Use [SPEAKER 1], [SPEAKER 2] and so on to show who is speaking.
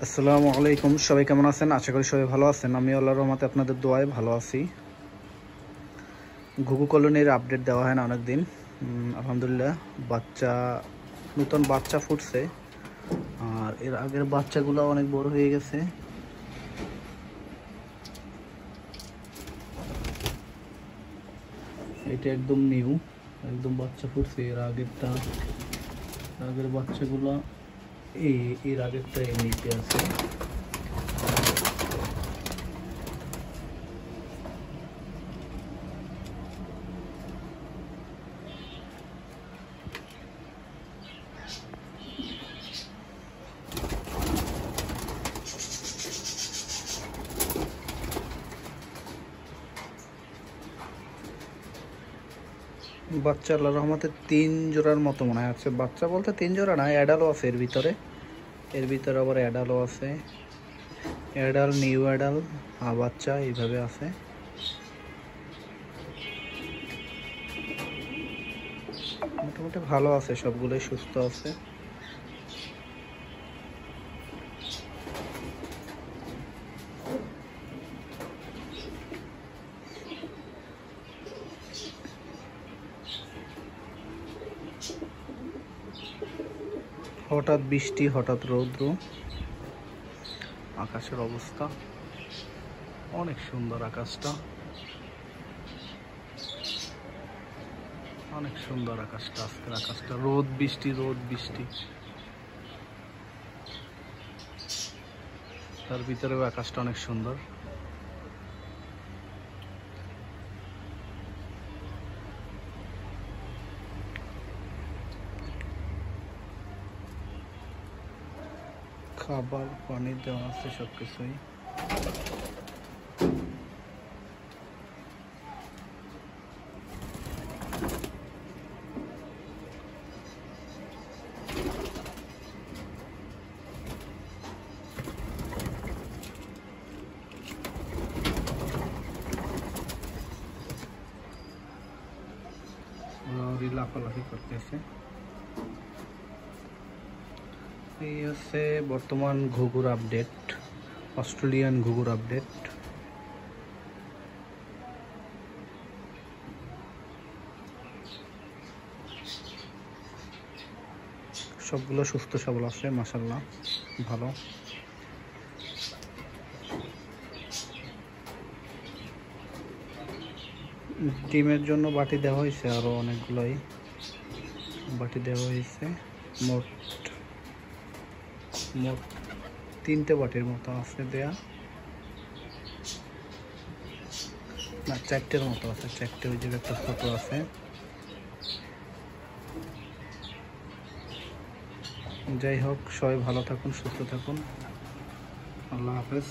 [SPEAKER 1] আসসালামু আলাইকুম। সবাই কেমন আছেন? আশা করি সবাই ভালো আছেন। আমি আল্লাহর রহমতে আপনাদের দোয়ায় ভালো আছি। ঘুঘু কলোনির আপডেট দেওয়া হয় না অনেকদিন। আলহামদুলিল্লাহ নতুন বাচ্চা ফুটছে, আর এর আগের বাচ্চাগুলো অনেক বড় হয়ে গেছে। এটা একদম নিউ, একদম বাচ্চা ফুটছে। আগের বাচ্চাগুলো এর আগেরটা এই নিচে আছে। বাচ্চা আল্লাহর রহমতে 3 জোড়ার মতো মনে আছে। বাচ্চা বলতে 3 জোড়া না, অ্যাডালও আছে এর ভিতরে আবার অ্যাডালও আছে। অ্যাডাল, নিউ অ্যাডাল, বাচ্চা এইভাবে আছে। মোটামুটি ভালো আছে, সবগুলোই সুস্থ আছে। হঠাৎ বৃষ্টি, হঠাৎ রৌদ্র, আকাশের অবস্থা অনেক সুন্দর। আকাশটা অনেক সুন্দর। আজকের আকাশটা রোদ বৃষ্টি, তার ভিতরেও আকাশটা অনেক সুন্দর। খাবার পানি দেওয়া আছে সবকিছুই। লাফালাফি করতেছে। এই হচ্ছে বর্তমান ঘুঘুর আপডেট, অস্ট্রেলিয়ান ঘুঘুর আপডেট। সবগুলো সুস্থ সবল আছে, মাশাআল্লাহ ভালো। ডিমের জন্য বাটি দেওয়া হয়েছে, আরো অনেকগুলোই বাটি দেওয়া হয়েছে। মোট 3টে বাটির মতো আছে দেয়া, না 4টের মতো আছে। 4টে, ওই যে একটা ছোট আছে। যাই হোক, সবাই ভালো থাকুন, সুস্থ থাকুন। আল্লাহ হাফেজ।